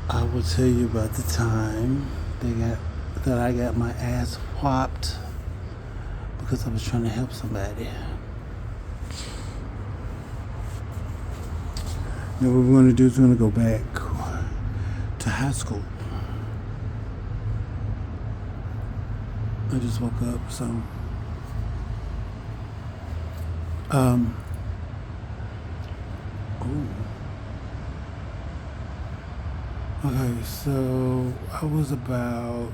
I will tell you about the time that I got my ass whopped because I was trying to help somebody. Now what we're going to do is we're going to go back to high school. I just woke up, so ooh. Okay, so I was about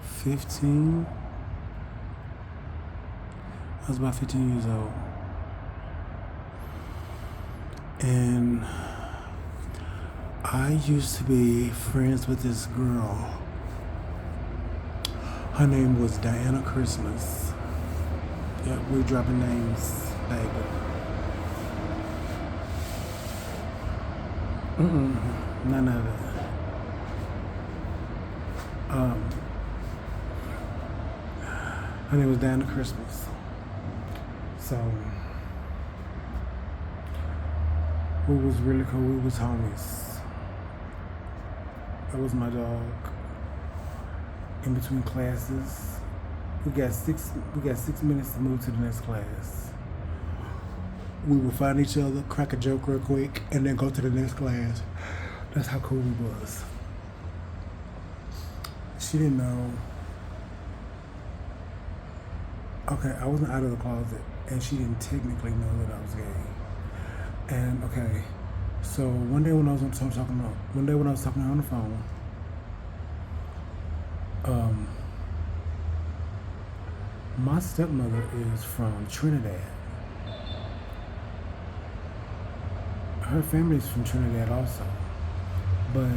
15. I was about 15 years old. And I used to be friends with this girl. Her name was Diana Christmas. Yeah, we're dropping names, baby. None of that. Her name was Diana Christmas. So we was really cool. We was homies. That was my dog. In between classes, we got 6 minutes to move to the next class. We would find each other, crack a joke real quick, and then go to the next class. That's how cool we was. She didn't know. Okay, I wasn't out of the closet, and she didn't technically know that I was gay. And okay, so one day when I was talking to her on the phone, my stepmother is from Trinidad. Her family's from Trinidad also, but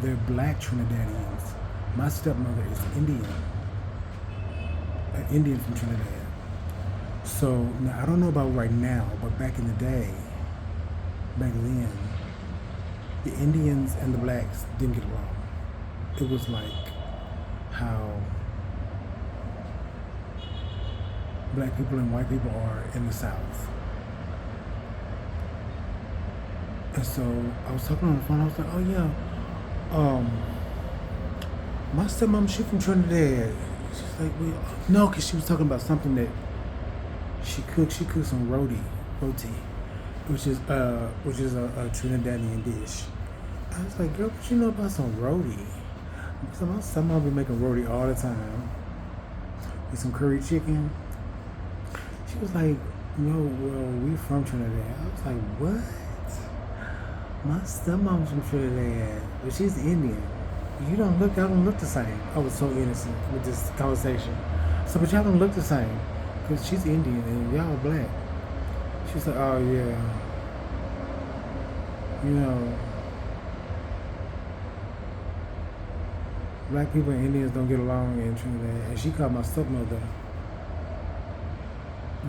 they're black Trinidadians. My stepmother is Indian, an Indian from Trinidad. So now I don't know about right now, but back in the day, back then, the Indians and the blacks didn't get along. It was like how black people and white people are in the South. And so I was talking on the phone. I was like, "Oh yeah, my stepmom, she from Trinidad." She's like, "No," because she was talking about something that she cooked. She cooked some roti, which is a Trinidadian dish. I was like, "Girl, what you know about some roti?" So my stepmom be making roti all the time with some curry chicken. She was like, "No, well, we from Trinidad." I was like, "What?" My stepmom's from Trinidad, but she's Indian. Y'all don't look the same. I was so innocent with this conversation. So, but y'all don't look the same, because she's Indian and y'all black. She's like, "Oh yeah, you know, black people and Indians don't get along in Trinidad." And she called my stepmother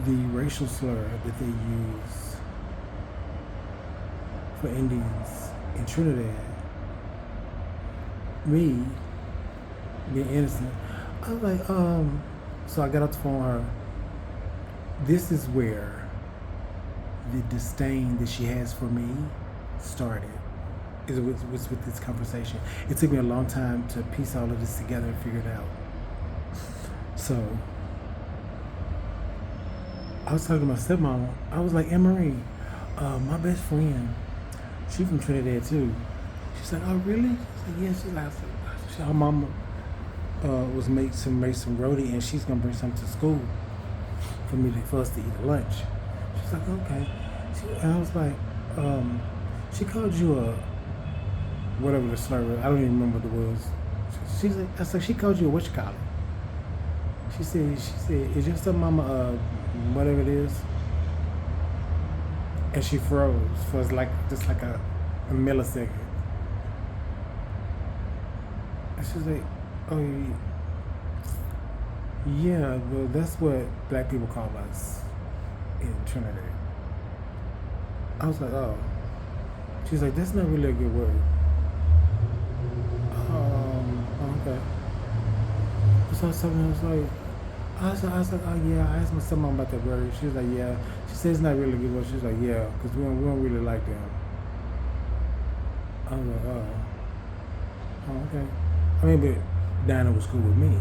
the racial slur that they use for Indians in Trinidad. Me, being innocent, I was like, so I got off the phone with her. This is where the disdain that she has for me started. It was with this conversation. It took me a long time to piece all of this together and figure it out. So I was talking to my stepmom. I was like, "Anne-Marie, my best friend, she from Trinidad too." She's like, "Oh really?" I said, "Yeah." She's like, her mama was make some roti, and she's gonna bring some to school for us to eat at lunch. She's like, "Okay." And I was like, she called you a whatever the slur was. I don't even remember what it was. She's like, I said, she called you a what you call it? She said, "Is your stepmama whatever it is?" And she froze for just like a millisecond. And she's like, "Oh yeah, well that's what black people call us in Trinidad." I was like, "Oh." She's like, "That's not really a good word." Okay. So I was talking, I was like, I was like, oh yeah. I asked my stepmom about that burger. She was like, yeah. She said it's not really a good one. She was like, yeah, because we don't really like them. I was like, oh, okay. I mean, but Diana was cool with me.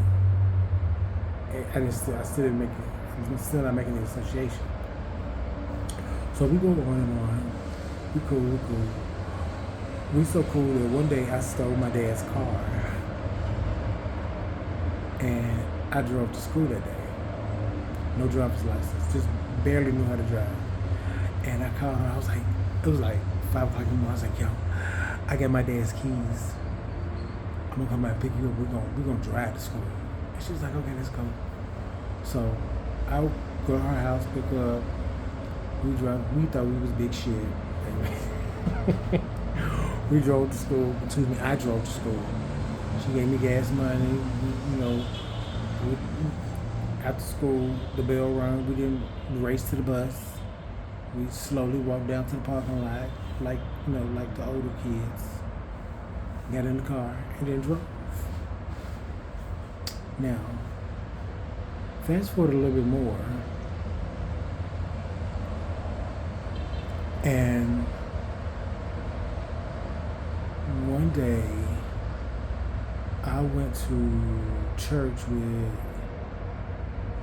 I still didn't make it. I'm still not making the association. So we go on and on. We cool, we cool. We so cool that one day I stole my dad's car and I drove to school that day. No driver's license, just barely knew how to drive. And I called her. I was like, it was like 5 o'clock in the morning. I was like, yo, I got my dad's keys. I'm gonna come back and pick you up. We're gonna drive to school. And she was like, okay, let's go. So I go to her house, pick her up. We drove. We thought we was big shit. We drove to school. Excuse me, I drove to school. She gave me gas money. We, after school, the bell rang. We didn't race to the bus. We slowly walked down to the parking lot, like the older kids. Got in the car and then drove. Now, fast forward a little bit more, and one day I went to church with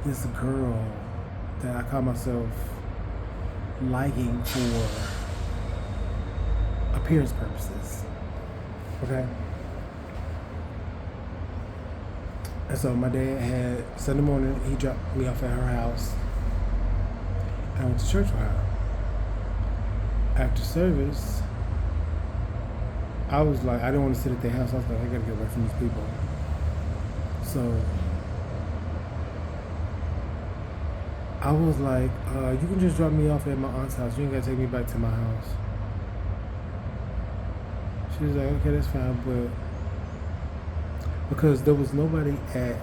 this girl that I call myself liking for appearance purposes. Okay? And so my dad had Sunday morning, he dropped me off at her house. I went to church with her. After service, I was like, I didn't want to sit at their house. I was like, I gotta get away from these people. So I was like, you can just drop me off at my aunt's house. You ain't gotta take me back to my house. She was like, okay, that's fine, but because there was nobody at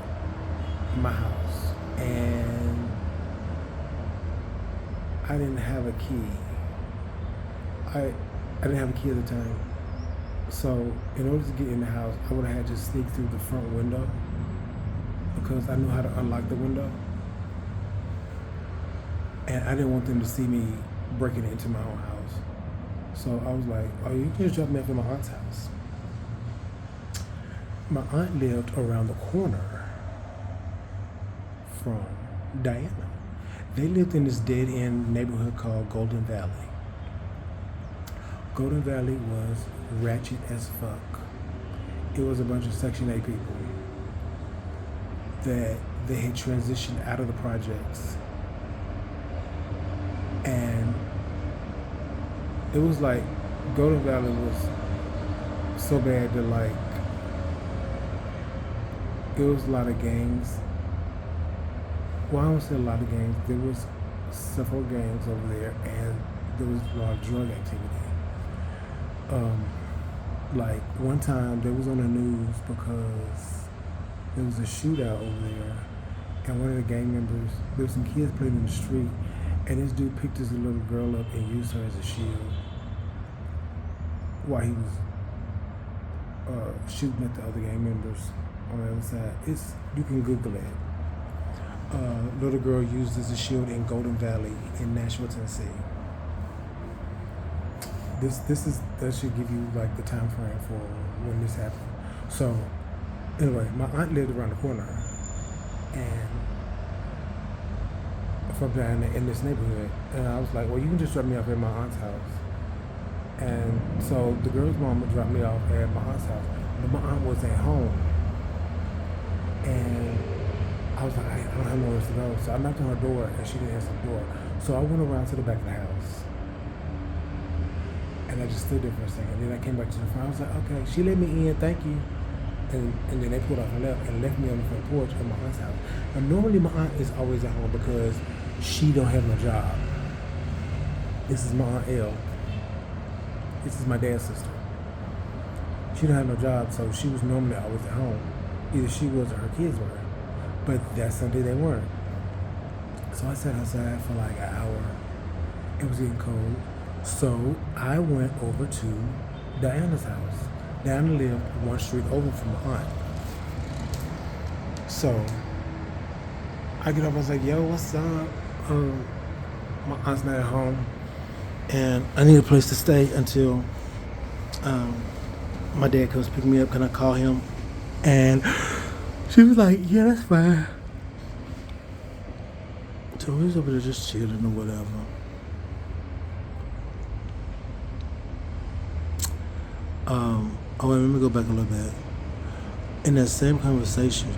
my house and I didn't have a key. I didn't have a key at the time. So in order to get in the house, I would have had to sneak through the front window because I knew how to unlock the window. And I didn't want them to see me breaking into my own house. So I was like, oh, you can just drop me off at my aunt's house. My aunt lived around the corner from Diana. They lived in this dead-end neighborhood called Golden Valley. Golden Valley was ratchet as fuck. It was a bunch of Section 8 people that they had transitioned out of the projects. And it was like, Golden Valley was so bad that like, it was a lot of gangs. Well, I don't say a lot of gangs. There was several gangs over there, and there was a lot of drug activity. Like one time, they was on the news because there was a shootout over there, and one of the gang members, there was some kids playing in the street, and this dude picked this little girl up and used her as a shield while he was shooting at the other gang members on the other side. You can Google it. Little girl used as a shield in Golden Valley in Nashville, Tennessee. That should give you like the time frame for when this happened. So anyway, my aunt lived around the corner, and from down in this neighborhood, and I was like, well, you can just drop me off at my aunt's house. And so the girl's mom would drop me off at my aunt's house, but my aunt was at home, and I was like, I don't have nowhere to go. So I knocked on her door, and she didn't answer the door. So I went around to the back of the house, and I just stood there for a second. Then I came back to the front. I was like, okay, she let me in, thank you. And then they pulled off and left me on the front porch at my aunt's house. Now normally my aunt is always at home because she don't have no job. This is my Aunt Elle. This is my dad's sister. She don't have no job, so she was normally always at home. Either she was or her kids were. But that Sunday they weren't. So I sat outside for like an hour. It was getting cold. So I went over to Diana's house. Diana lived one street over from my aunt. So I get up, I was like, yo, what's up? My aunt's not at home, and I need a place to stay until um, my dad comes pick me up. Can I call him? And she was like, yeah, that's fine. So we was over there just chilling or whatever. Oh, wait, let me go back a little bit. In that same conversation,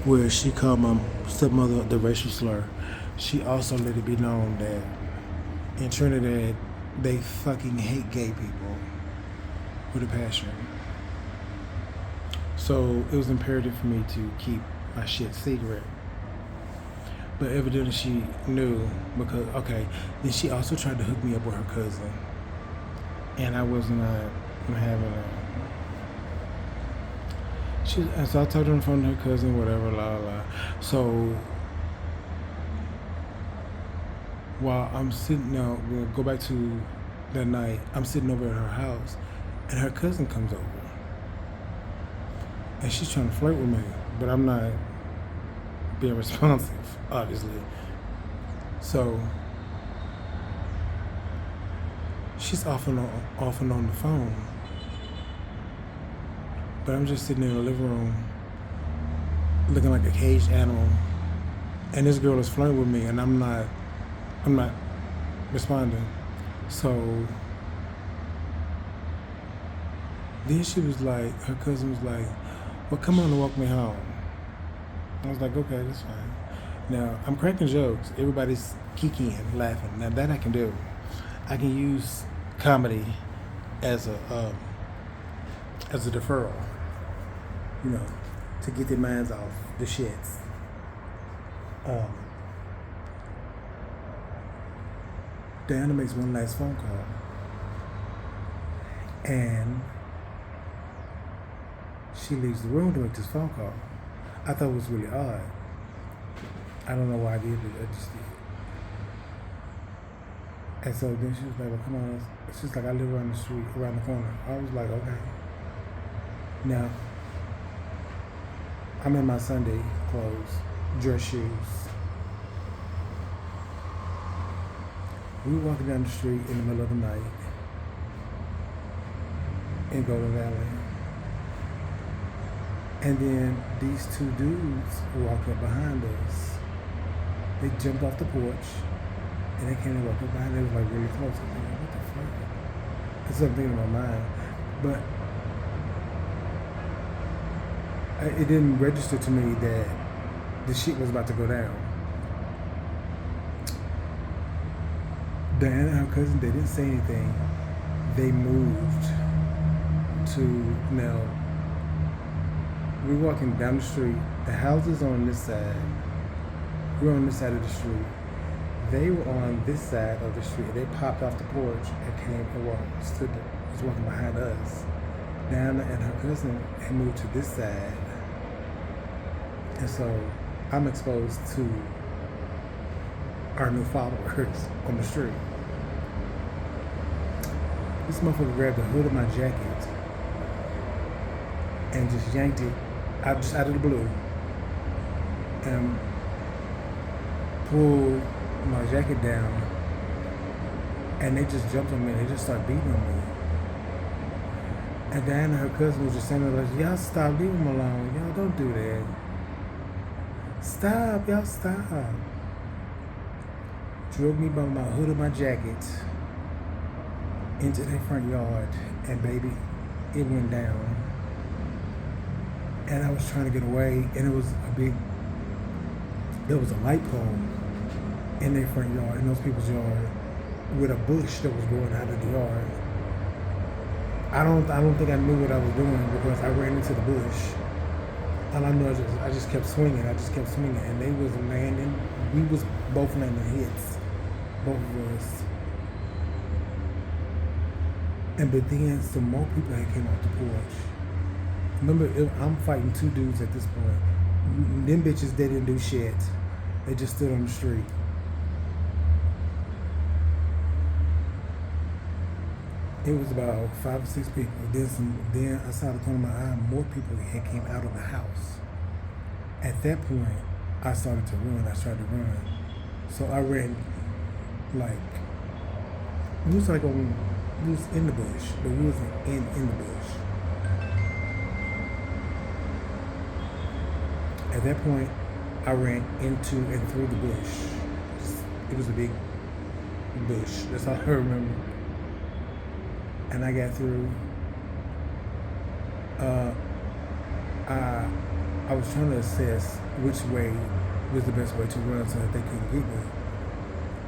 where she called my stepmother the racial slur, she also let it be known that in Trinidad, they fucking hate gay people with a passion. So it was imperative for me to keep my shit secret. But evidently she knew because, okay, then she also tried to hook me up with her cousin. And I was not having that. And so I told her on the phone to her cousin, whatever, la la. So while I'm sitting now, we'll go back to that night, I'm sitting over at her house, and her cousin comes over. And she's trying to flirt with me, but I'm not being responsive, obviously. So she's off and on the phone. But I'm just sitting in the living room looking like a caged animal. And this girl is flirting with me, and I'm not responding. So then she was like, her cousin was like, well, come on and walk me home. I was like, okay, that's fine. Now, I'm cracking jokes. Everybody's kikiing, laughing. Now, that I can do. I can use comedy as a deferral, you know, to get their minds off the shits. Diana makes one last phone call, and she leaves the room to make this phone call. I thought it was really odd. I don't know why I did it. I just did. And so then she was like, well, come on. She's like, I live around the street, around the corner. I was like, okay. Now, I'm in my Sunday clothes, dress shoes. We were walking down the street in the middle of the night in Golden Valley. And then these two dudes walked up behind us. They jumped off the porch, and they came and walked up behind us. They were like really close. I'm thinking, what the fuck? That's something in my mind. But it didn't register to me that the shit was about to go down. Diana and her cousin, they didn't say anything. They moved to, now, we're walking down the street. The houses on this side. We're on this side of the street. They were on this side of the street. They popped off the porch and came and was walking behind us. Diana and her cousin had moved to this side. And so I'm exposed to our new followers on the street. This motherfucker grabbed the hood of my jacket and just yanked it out of the blue and pulled my jacket down, and they just jumped on me and they just started beating on me. And Diana and her cousin was just saying, like, y'all stop, leave him alone. Y'all don't do that. Stop, y'all stop. Drug me by my hood of my jacket into their front yard, and baby, it went down. And I was trying to get away, and there was a light pole in their front yard, in those people's yard, with a bush that was growing out of the yard. I don't think I knew what I was doing because I ran into the bush. All I knew, I just kept swinging. And they was landing. We was both landing hits, both of us. And but then some more people had came off the porch. Remember, I'm fighting two dudes at this point. Them bitches, they didn't do shit. They just stood on the street. It was about 5 or 6 people. Then I saw the corner of my eye, more people had came out of the house. At that point, I started to run. I started to run. So I ran like we was in the bush, but we wasn't in the bush. At that point, I ran into and through the bush. It was a big bush. That's all I remember. And I got through. Uh, I was trying to assess which way was the best way to run so that they couldn't get me.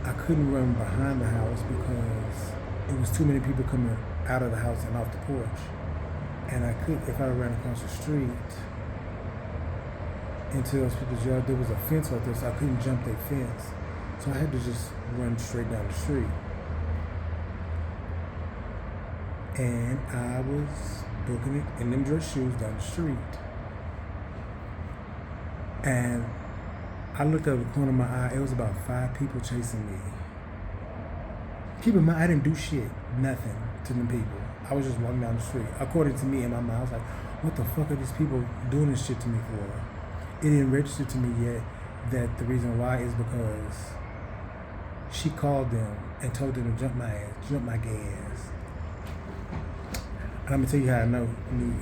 I couldn't run behind the house because it was too many people coming out of the house and off the porch. And I could, if I ran across the street into those people's yard, there was a fence right there, so I couldn't jump that fence. So I had to just run straight down the street. And I was booking it in them dress shoes down the street. And I looked out the corner of my eye, it was about 5 people chasing me. Keep in mind, I didn't do shit, nothing to them people. I was just walking down the street. According to me in my mind, I was like, what the fuck are these people doing this shit to me for? It didn't register to me yet that the reason why is because she called them and told them to jump my gas. And I'm gonna tell you how I knew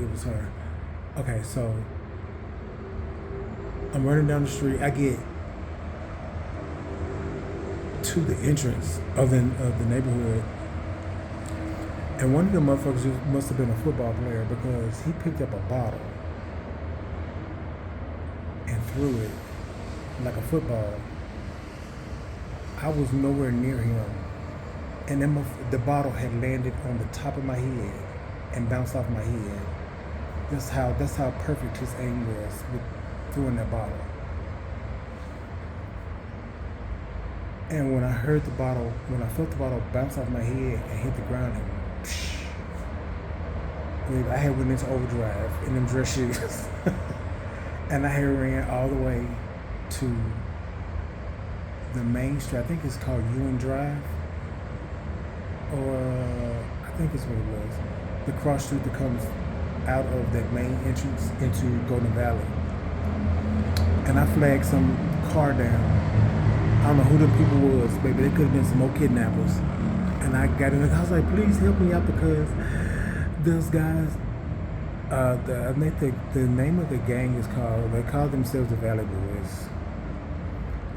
it was her. Okay, so I'm running down the street. I get to the entrance of the neighborhood, and one of the motherfuckers must have been a football player because he picked up a bottle and threw it like a football. I was nowhere near him, and then the bottle had landed on the top of my head and bounced off my head. That's how perfect his aim was with throwing that bottle. And when I felt the bottle bounce off my head and hit the ground, I had went into overdrive in them dress shoes. And I had ran all the way to the main street. I think it's called Ewan Drive. Or I think it's what it was. The cross street that comes out of that main entrance into Golden Valley. And I flagged some car down. I don't know who them people was, baby. They could have been some more kidnappers. And I got in the car. I was like, please help me out because those guys, I think the name of the gang is they call themselves the Valley Boys.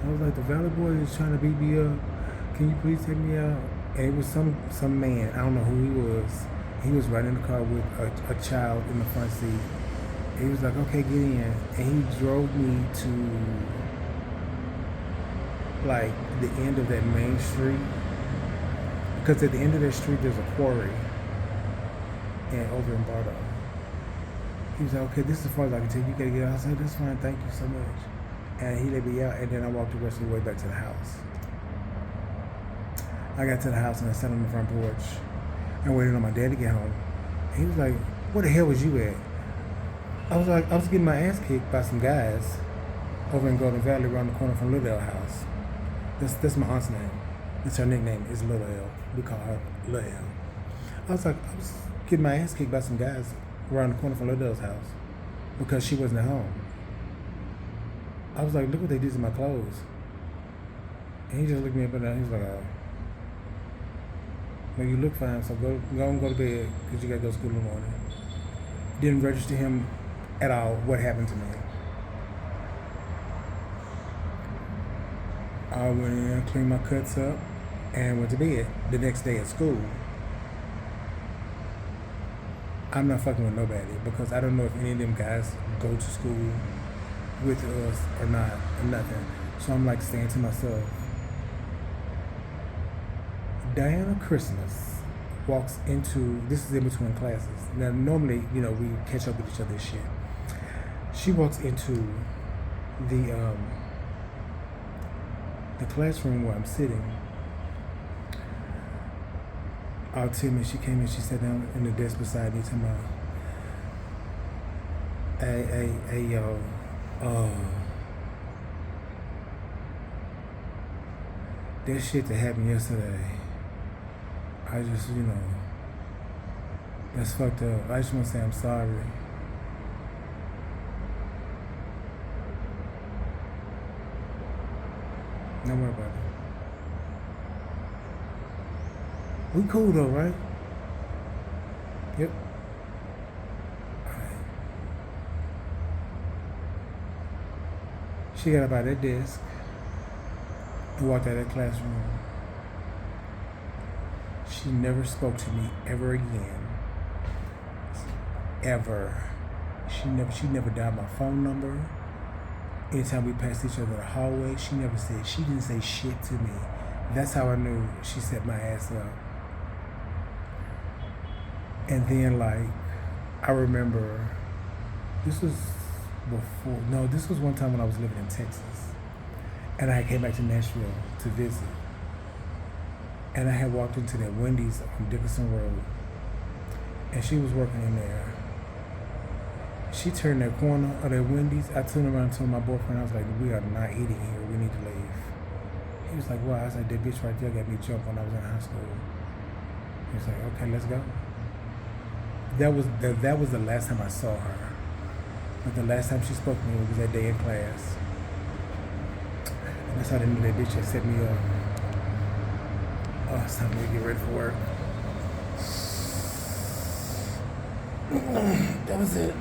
I was like, the Valley Boys is trying to beat me up. Can you please take me out? And it was some man, I don't know who he was. He was riding in the car with a child in the front seat. He was like, okay, get in. And he drove me to like the end of that main street. Because at the end of that street, there's a quarry. And over in Bardo. He was like, okay, this is as far as I can take. You gotta get out. I was like, that's fine, thank you so much. And he let me out, and then I walked the rest of the way back to the house. I got to the house and I sat on the front porch and waited on my dad to get home. He was like, where the hell was you at? I was like, I was getting my ass kicked by some guys over in Golden Valley around the corner from Little L house. That's my aunt's name. That's her nickname, is Little L. We call her Little L. I was getting my ass kicked by some guys around the corner from Little L's house because she wasn't at home. I was like, look what they did to my clothes. And he just looked me up and down. He was like, oh. Well, you look fine, so go and go to bed because you got to go to school in the morning. Didn't register him at all what happened to me. I went in, cleaned my cuts up, and went to bed the next day at school. I'm not fucking with nobody because I don't know if any of them guys go to school with us or not, or nothing. So I'm like staying to myself. Diana Christmas walks into, this is in between classes. Now normally, we catch up with each other's shit. She walks into the classroom where I'm sitting. All timid, she came in, she sat down in the desk beside me, talking about, hey, yo, that shit that happened yesterday, I just, That's fucked up. I just want to say I'm sorry. Don't worry about it. We cool though, right? Yep. Alright. She got up out of that desk and walked out of that classroom. She never spoke to me ever again. Ever. She never dialed my phone number. Anytime we passed each other in the hallway, she didn't say shit to me. That's how I knew she set my ass up. And then, like, I remember, this was one time when I was living in Texas. And I came back to Nashville to visit. And I had walked into that Wendy's on Dickinson Road. And she was working in there. She turned that corner of that Wendy's. I turned around and told my boyfriend, I was like, we are not eating here. We need to leave. He was like, why? I was like, that bitch right there got me jumped when I was in high school. He was like, okay, let's go. That was the last time I saw her. But the last time she spoke to me was that day in class. And that's how they knew that bitch had set me up. Oh, it's time to get ready for work. That was it.